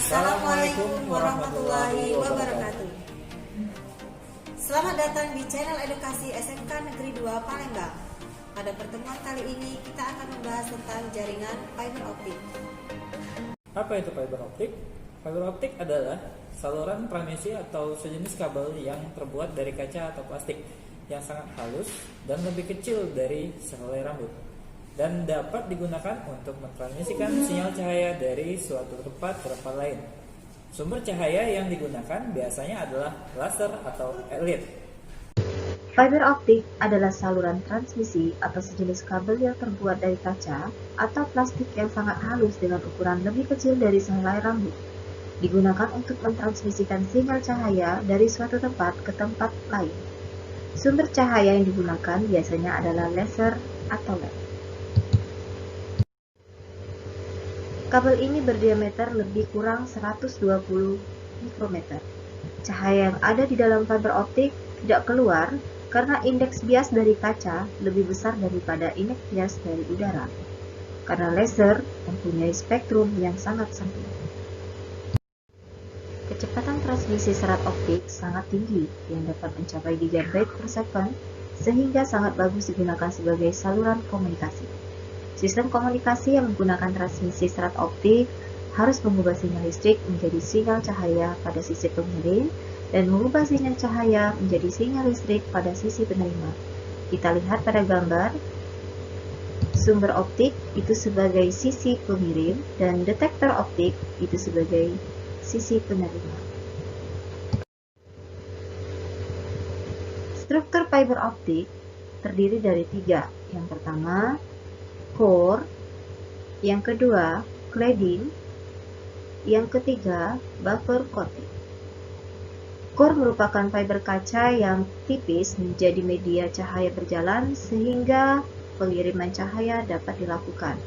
Assalamualaikum warahmatullahi wabarakatuh. Selamat datang di channel edukasi SMK Negeri 2 Palembang. Pada pertemuan kali ini kita akan membahas tentang jaringan fiber optik. Apa itu fiber optik? Fiber optik adalah saluran transmisi atau sejenis kabel yang terbuat dari kaca atau plastik yang sangat halus dan lebih kecil dari sehelai rambut, dan dapat digunakan untuk mentransmisikan sinyal cahaya dari suatu tempat ke tempat lain. Sumber cahaya yang digunakan biasanya adalah laser atau LED. Fiber optik adalah saluran transmisi atau sejenis kabel yang terbuat dari kaca atau plastik yang sangat halus dengan ukuran lebih kecil dari sehelai rambut. Digunakan untuk mentransmisikan sinyal cahaya dari suatu tempat ke tempat lain. Sumber cahaya yang digunakan biasanya adalah laser atau LED. Kabel ini berdiameter lebih kurang 120 mikrometer. Cahaya yang ada di dalam fiber optik tidak keluar karena indeks bias dari kaca lebih besar daripada indeks bias dari udara. Karena laser mempunyai spektrum yang sangat sempit. Kecepatan transmisi serat optik sangat tinggi yang dapat mencapai gigabit per second, sehingga sangat bagus digunakan sebagai saluran komunikasi. Sistem komunikasi yang menggunakan transmisi serat optik harus mengubah sinyal listrik menjadi sinyal cahaya pada sisi pengirim dan mengubah sinyal cahaya menjadi sinyal listrik pada sisi penerima. Kita lihat pada gambar, sumber optik itu sebagai sisi pengirim dan detektor optik itu sebagai sisi penerima. Struktur fiber optik terdiri dari 3. Yang pertama, core, yang kedua, cladding, yang ketiga, buffer coating. Core merupakan fiber kaca yang tipis menjadi media cahaya berjalan sehingga pengiriman cahaya dapat dilakukan.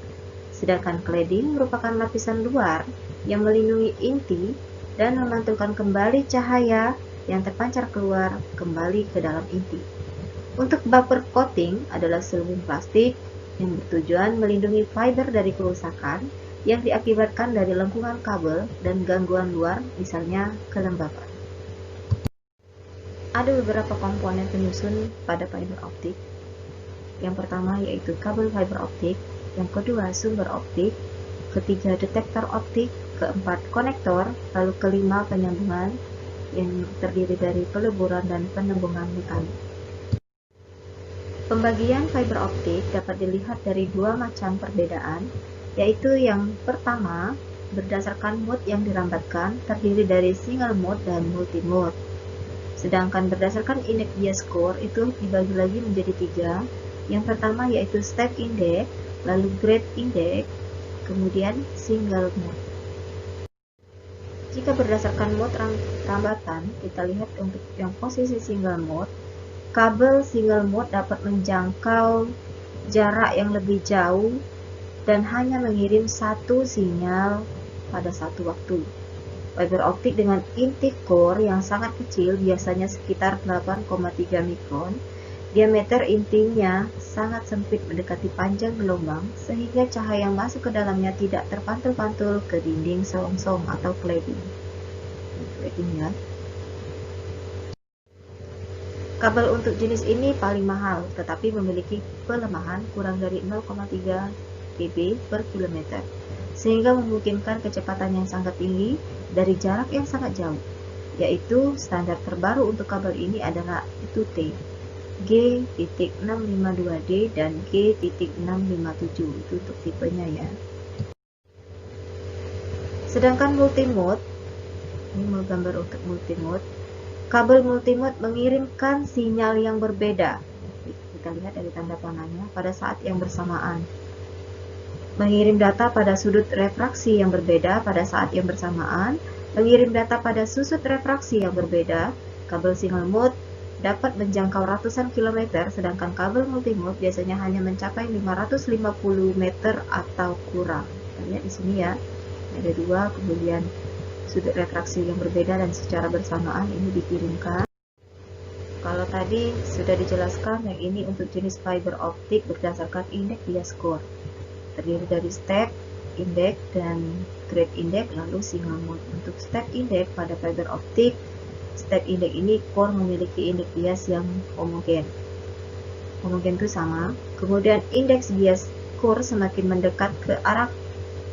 Sedangkan cladding merupakan lapisan luar yang melindungi inti dan memantulkan kembali cahaya yang terpancar keluar kembali ke dalam inti. Untuk buffer coating adalah selubung plastik yang bertujuan melindungi fiber dari kerusakan yang diakibatkan dari lengkungan kabel dan gangguan luar, misalnya kelembapan. Ada beberapa komponen penyusun pada fiber optik. Yang pertama yaitu kabel fiber optik, yang kedua sumber optik, ketiga detektor optik, keempat konektor, lalu kelima penyambungan yang terdiri dari peleburan dan penembungan mekanik. Pembagian fiber optik dapat dilihat dari dua macam perbedaan, yaitu yang pertama berdasarkan mode yang dirambatkan terdiri dari single mode dan multi mode. Sedangkan berdasarkan indeks bias core itu dibagi lagi menjadi 3. Yang pertama yaitu step index, lalu grade index, kemudian single mode. Jika berdasarkan mode rambatan, kita lihat untuk yang posisi single mode, kabel single mode dapat menjangkau jarak yang lebih jauh dan hanya mengirim satu sinyal pada satu waktu. Fiber optik dengan inti core yang sangat kecil, biasanya sekitar 8,3 mikron, diameter intinya sangat sempit mendekati panjang gelombang, sehingga cahaya yang masuk ke dalamnya tidak terpantul-pantul ke dinding selongsong atau cladding. Ya. Kabel untuk jenis ini paling mahal, tetapi memiliki pelemahan kurang dari 0,3 dB per kilometer, sehingga memungkinkan kecepatan yang sangat tinggi dari jarak yang sangat jauh, yaitu standar terbaru untuk kabel ini adalah T G.652D dan G.657, itu untuk tipenya ya. Sedangkan multimode, ini mau gambar untuk multimode, kabel multimode mengirimkan sinyal yang berbeda. Kita lihat dari tanda panahnya pada saat yang bersamaan. Mengirim data pada sudut refraksi yang berbeda pada saat yang bersamaan, mengirim data pada sudut refraksi yang berbeda. Kabel single mode dapat menjangkau ratusan kilometer, sedangkan kabel multimode biasanya hanya mencapai 550 meter atau kurang. Kita lihat di sini ya, ada dua, kemudian sudut refraksi yang berbeda dan secara bersamaan ini dikirimkan. Kalau tadi sudah dijelaskan, yang ini untuk jenis fiber optik berdasarkan indeks bias core. Terdiri dari step, index dan grade index, lalu single mode. Untuk step index pada fiber optik, step index ini core memiliki indeks bias yang homogen. Homogen itu sama. Kemudian indeks bias core semakin mendekat ke arah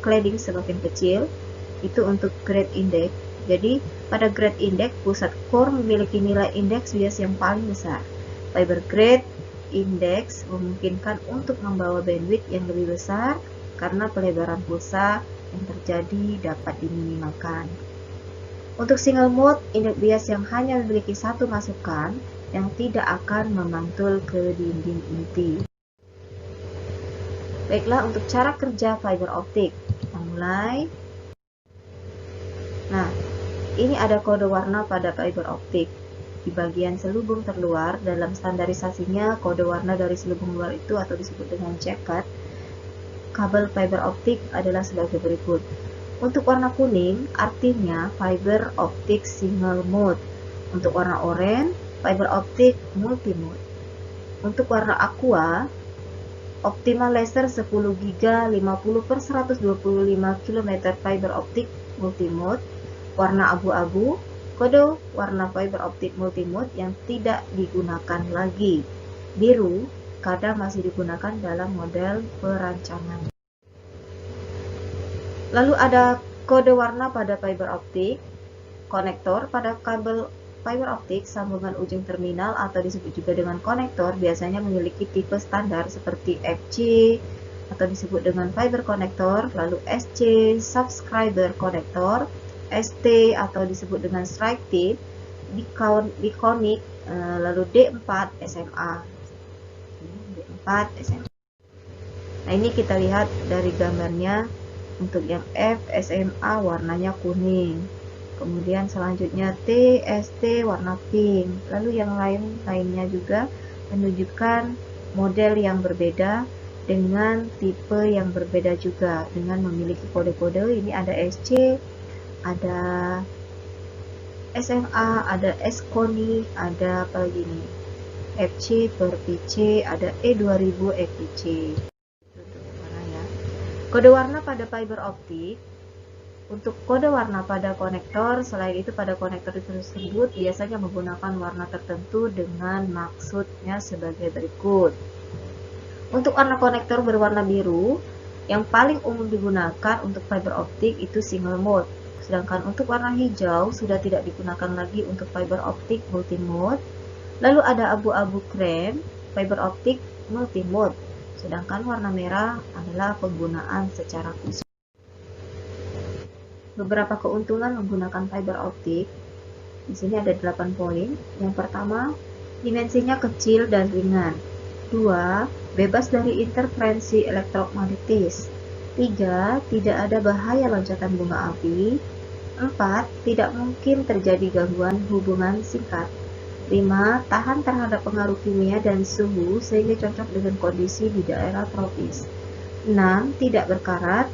cladding semakin kecil, itu untuk grade index. Jadi pada grade index, pusat core memiliki nilai indeks bias yang paling besar. Fiber grade index memungkinkan untuk membawa bandwidth yang lebih besar karena pelebaran pulsa yang terjadi dapat diminimalkan. Untuk single mode, indeks bias yang hanya memiliki satu masukan yang tidak akan memantul ke dinding inti. Baiklah, untuk cara kerja fiber optik, kita mulai. Nah, ini ada kode warna pada fiber optik. Di bagian selubung terluar, dalam standarisasinya, kode warna dari selubung luar itu atau disebut dengan checkered kabel fiber optik adalah sebagai berikut. Untuk warna kuning, artinya fiber optik single mode. Untuk warna oranye, fiber optik multi mode. Untuk warna aqua, optimal laser 10 GB 50/125 km fiber optik multimode. Warna abu-abu, kode warna fiber optik multimode yang tidak digunakan lagi. Biru, kadang masih digunakan dalam model perancangan. Lalu ada kode warna pada fiber optik. Konektor pada kabel fiber optik, sambungan ujung terminal atau disebut juga dengan konektor, biasanya memiliki tipe standar seperti FC atau disebut dengan fiber konektor, lalu SC subscriber konektor, ST atau disebut dengan strike tip, Biconic, lalu D4 SMA. D4 SMA. Nah, ini kita lihat dari gambarnya. Untuk yang F SMA warnanya kuning. Kemudian selanjutnya T, ST warna pink. Lalu yang lainnya juga menunjukkan model yang berbeda dengan tipe yang berbeda juga dengan memiliki kode-kode. Ini ada SC, ada SMA, ada SCONI, ada apa lagi nih? FC per PC, ada E2000 FPC. Kode warna pada fiber optik. Untuk kode warna pada konektor, selain itu pada konektor tersebut biasanya menggunakan warna tertentu dengan maksudnya sebagai berikut. Untuk warna konektor berwarna biru, yang paling umum digunakan untuk fiber optik itu single mode. Sedangkan untuk warna hijau sudah tidak digunakan lagi untuk fiber optik multimode. Lalu ada abu-abu krem, fiber optik multimode. Sedangkan warna merah adalah penggunaan secara khusus. Beberapa keuntungan menggunakan fiber optik. Di sini ada 8 poin. Yang pertama, dimensinya kecil dan ringan. 2. Bebas dari interferensi elektromagnetis. 3. Tidak ada bahaya loncatan bunga api. 4. Tidak mungkin terjadi gangguan hubungan singkat. 5. Tahan terhadap pengaruh kimia dan suhu sehingga cocok dengan kondisi di daerah tropis. 6. Tidak berkarat.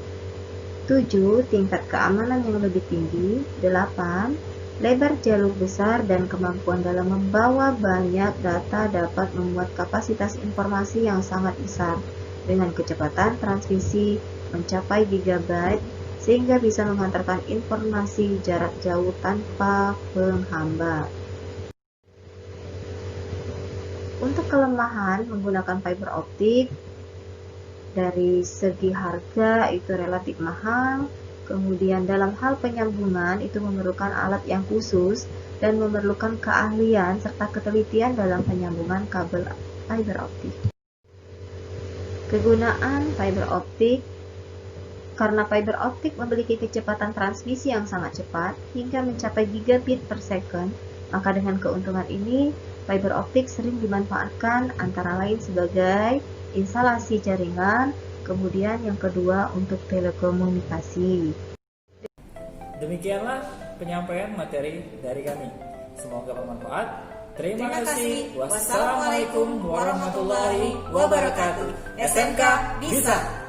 7. Tingkat keamanan yang lebih tinggi. 8. Lebar jalur besar dan kemampuan dalam membawa banyak data dapat membuat kapasitas informasi yang sangat besar dengan kecepatan transmisi mencapai gigabyte sehingga bisa mengantarkan informasi jarak jauh tanpa penghambat. Untuk kelemahan menggunakan fiber optik, dari segi harga itu relatif mahal, kemudian dalam hal penyambungan itu memerlukan alat yang khusus dan memerlukan keahlian serta ketelitian dalam penyambungan kabel fiber optik. Kegunaan fiber optik, karena fiber optik memiliki kecepatan transmisi yang sangat cepat hingga mencapai gigabit per second, maka dengan keuntungan ini fiber optik sering dimanfaatkan antara lain sebagai instalasi jaringan, kemudian yang kedua untuk telekomunikasi. Demikianlah penyampaian materi dari kami. Semoga bermanfaat. Terima kasih. Wassalamualaikum warahmatullahi wabarakatuh. SMK bisa.